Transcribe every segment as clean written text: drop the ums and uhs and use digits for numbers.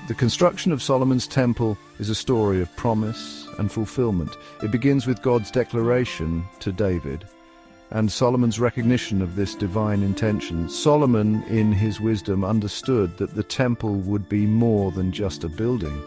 The construction of Solomon's temple is a story of promise and fulfillment. It begins with God's declaration to David and Solomon's recognition of this divine intention. Solomon, in his wisdom, understood that the temple would be more than just a building.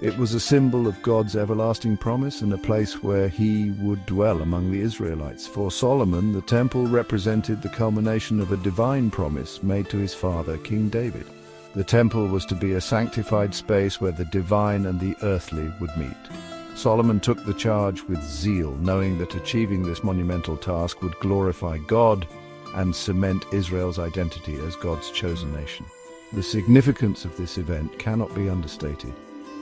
It was a symbol of God's everlasting promise and a place where he would dwell among the Israelites. For Solomon, the temple represented the culmination of a divine promise made to his father, King David. The temple was to be a sanctified space where the divine and the earthly would meet. Solomon took the charge with zeal, knowing that achieving this monumental task would glorify God and cement Israel's identity as God's chosen nation. The significance of this event cannot be understated.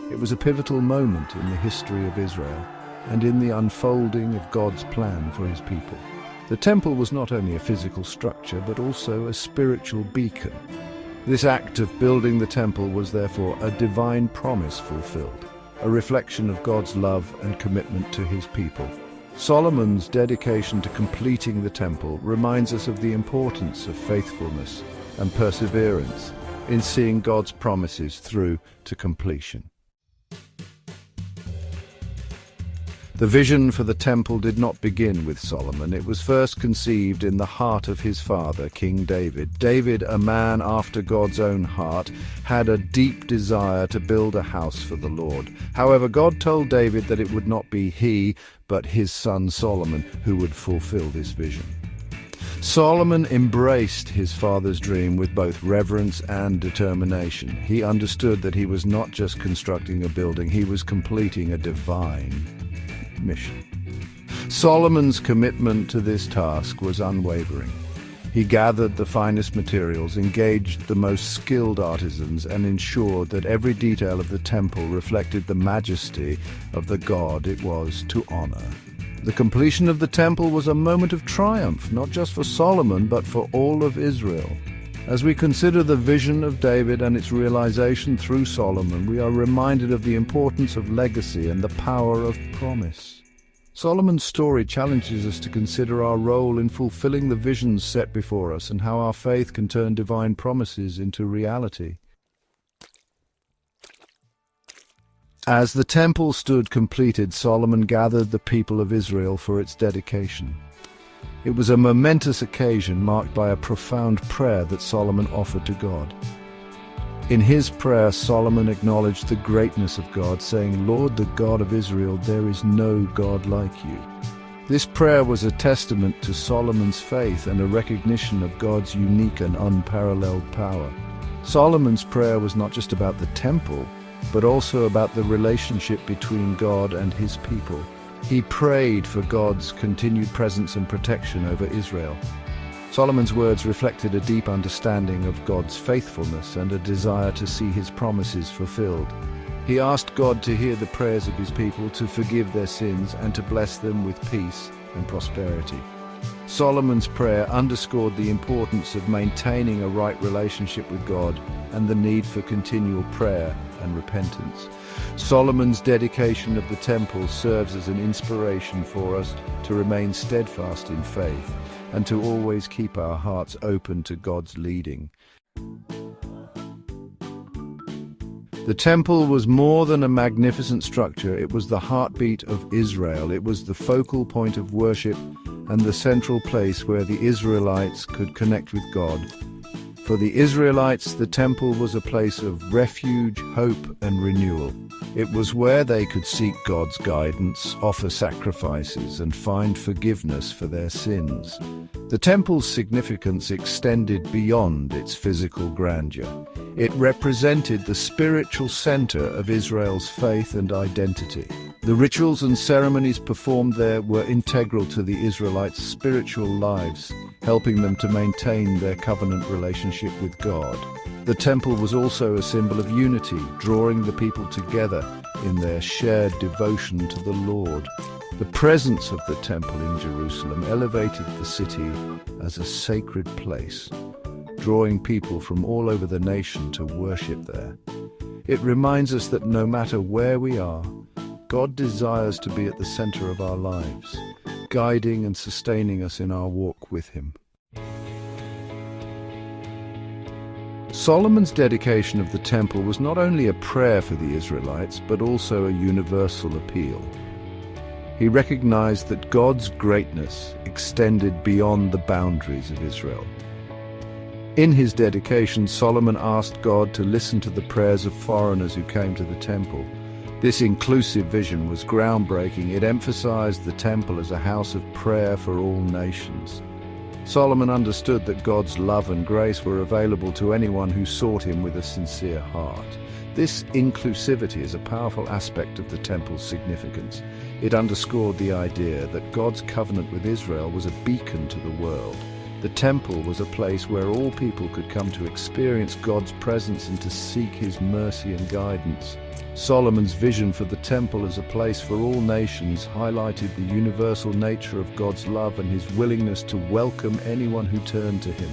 It was a pivotal moment in the history of Israel and in the unfolding of God's plan for his people. The temple was not only a physical structure, but also a spiritual beacon. This act of building the temple was therefore a divine promise fulfilled, a reflection of God's love and commitment to his people. Solomon's dedication to completing the temple reminds us of the importance of faithfulness and perseverance in seeing God's promises through to completion. The vision for the temple did not begin with Solomon. It was first conceived in the heart of his father, King David. David, a man after God's own heart, had a deep desire to build a house for the Lord. However, God told David that it would not be he, but his son Solomon, who would fulfill this vision. Solomon embraced his father's dream with both reverence and determination. He understood that he was not just constructing a building, he was completing a divine mission. Solomon's commitment to this task was unwavering. He gathered the finest materials, engaged the most skilled artisans, and ensured that every detail of the temple reflected the majesty of the God it was to honor. The completion of the temple was a moment of triumph, not just for Solomon, but for all of Israel. As we consider the vision of David and its realization through Solomon, we are reminded of the importance of legacy and the power of promise. Solomon's story challenges us to consider our role in fulfilling the visions set before us and how our faith can turn divine promises into reality. As the temple stood completed, Solomon gathered the people of Israel for its dedication. It was a momentous occasion marked by a profound prayer that Solomon offered to God. In his prayer, Solomon acknowledged the greatness of God, saying, "Lord, the God of Israel, there is no God like you." This prayer was a testament to Solomon's faith and a recognition of God's unique and unparalleled power. Solomon's prayer was not just about the temple, but also about the relationship between God and his people. He prayed for God's continued presence and protection over Israel. Solomon's words reflected a deep understanding of God's faithfulness and a desire to see his promises fulfilled. He asked God to hear the prayers of his people, to forgive their sins, and to bless them with peace and prosperity. Solomon's prayer underscored the importance of maintaining a right relationship with God and the need for continual prayer and repentance. Solomon's dedication of the temple serves as an inspiration for us to remain steadfast in faith and to always keep our hearts open to God's leading. The temple was more than a magnificent structure. It was the heartbeat of Israel. It was the focal point of worship and the central place where the Israelites could connect with God. For the Israelites, the temple was a place of refuge, hope, and renewal. It was where they could seek God's guidance, offer sacrifices, and find forgiveness for their sins. The temple's significance extended beyond its physical grandeur. It represented the spiritual center of Israel's faith and identity. The rituals and ceremonies performed there were integral to the Israelites' spiritual lives, helping them to maintain their covenant relationship with God. The temple was also a symbol of unity, drawing the people together in their shared devotion to the Lord. The presence of the temple in Jerusalem elevated the city as a sacred place, drawing people from all over the nation to worship there. It reminds us that no matter where we are, God desires to be at the center of our lives, guiding and sustaining us in our walk with Him. Solomon's dedication of the temple was not only a prayer for the Israelites, but also a universal appeal. He recognized that God's greatness extended beyond the boundaries of Israel. In his dedication, Solomon asked God to listen to the prayers of foreigners who came to the temple. This inclusive vision was groundbreaking. It emphasized the temple as a house of prayer for all nations. Solomon understood that God's love and grace were available to anyone who sought him with a sincere heart. This inclusivity is a powerful aspect of the temple's significance. It underscored the idea that God's covenant with Israel was a beacon to the world. The temple was a place where all people could come to experience God's presence and to seek his mercy and guidance. Solomon's vision for the temple as a place for all nations highlighted the universal nature of God's love and his willingness to welcome anyone who turned to him.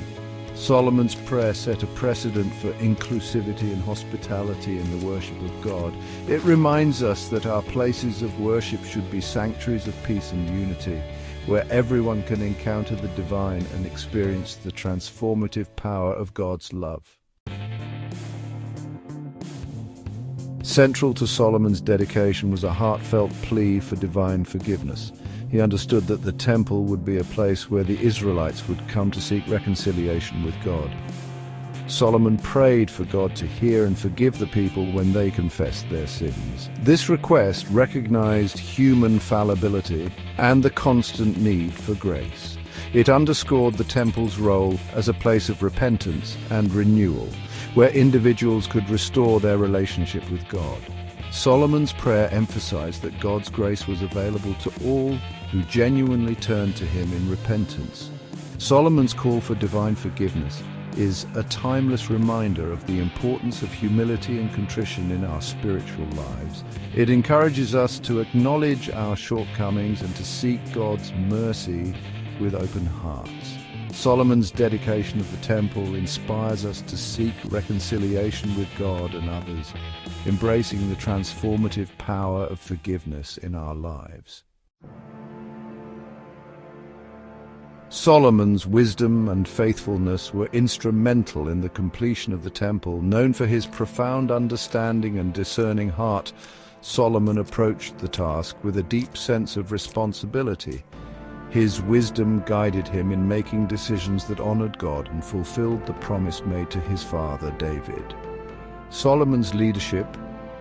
Solomon's prayer set a precedent for inclusivity and hospitality in the worship of God. It reminds us that our places of worship should be sanctuaries of peace and unity, where everyone can encounter the divine and experience the transformative power of God's love. Central to Solomon's dedication was a heartfelt plea for divine forgiveness. He understood that the temple would be a place where the Israelites would come to seek reconciliation with God. Solomon prayed for God to hear and forgive the people when they confessed their sins. This request recognized human fallibility and the constant need for grace. It underscored the temple's role as a place of repentance and renewal, where individuals could restore their relationship with God. Solomon's prayer emphasized that God's grace was available to all who genuinely turned to him in repentance. Solomon's call for divine forgiveness is a timeless reminder of the importance of humility and contrition in our spiritual lives. It encourages us to acknowledge our shortcomings and to seek God's mercy with open hearts. Solomon's dedication of the temple inspires us to seek reconciliation with God and others, embracing the transformative power of forgiveness in our lives. Solomon's wisdom and faithfulness were instrumental in the completion of the temple. Known for his profound understanding and discerning heart, Solomon approached the task with a deep sense of responsibility. His wisdom guided him in making decisions that honored God and fulfilled the promise made to his father David. Solomon's leadership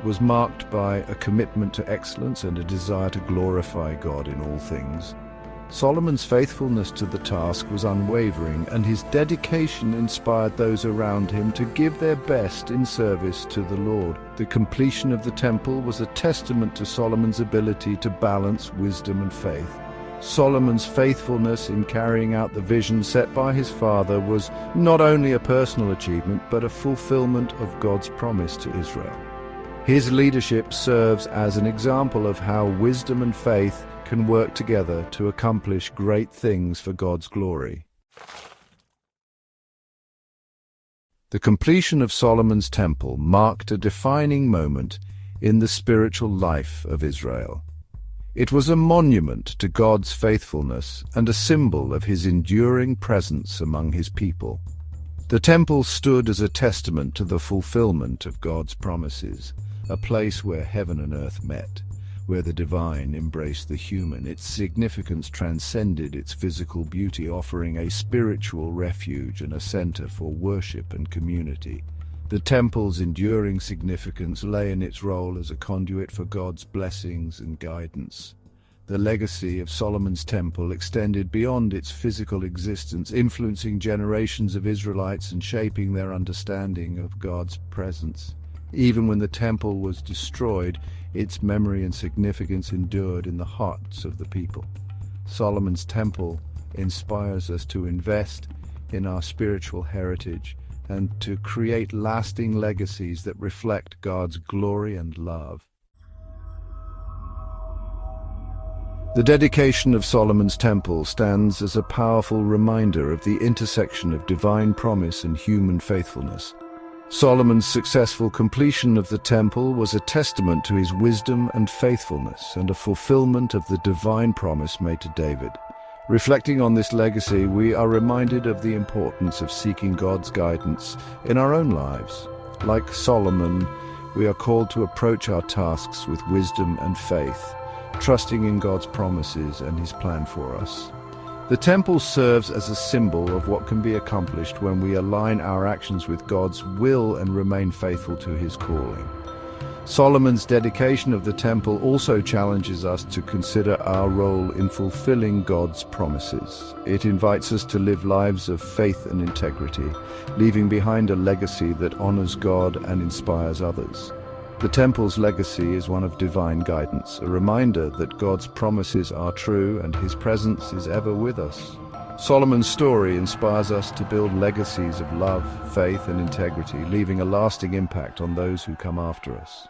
was marked by a commitment to excellence and a desire to glorify God in all things. Solomon's faithfulness to the task was unwavering, and his dedication inspired those around him to give their best in service to the Lord. The completion of the temple was a testament to Solomon's ability to balance wisdom and faith. Solomon's faithfulness in carrying out the vision set by his father was not only a personal achievement, but a fulfillment of God's promise to Israel. His leadership serves as an example of how wisdom and faith can work together to accomplish great things for God's glory. The completion of Solomon's temple marked a defining moment in the spiritual life of Israel. It was a monument to God's faithfulness and a symbol of his enduring presence among his people. The temple stood as a testament to the fulfillment of God's promises, a place where heaven and earth met, where the divine embraced the human. Its significance transcended its physical beauty, offering a spiritual refuge and a center for worship and community. The temple's enduring significance lay in its role as a conduit for God's blessings and guidance. The legacy of Solomon's temple extended beyond its physical existence, influencing generations of Israelites and shaping their understanding of God's presence. Even when the temple was destroyed, its memory and significance endured in the hearts of the people. Solomon's temple inspires us to invest in our spiritual heritage and to create lasting legacies that reflect God's glory and love. The dedication of Solomon's temple stands as a powerful reminder of the intersection of divine promise and human faithfulness. Solomon's successful completion of the temple was a testament to his wisdom and faithfulness and a fulfillment of the divine promise made to David. Reflecting on this legacy, we are reminded of the importance of seeking God's guidance in our own lives. Like Solomon, we are called to approach our tasks with wisdom and faith, trusting in God's promises and His plan for us. The temple serves as a symbol of what can be accomplished when we align our actions with God's will and remain faithful to His calling. Solomon's dedication of the temple also challenges us to consider our role in fulfilling God's promises. It invites us to live lives of faith and integrity, leaving behind a legacy that honors God and inspires others. The temple's legacy is one of divine guidance, a reminder that God's promises are true and His presence is ever with us. Solomon's story inspires us to build legacies of love, faith, and integrity, leaving a lasting impact on those who come after us.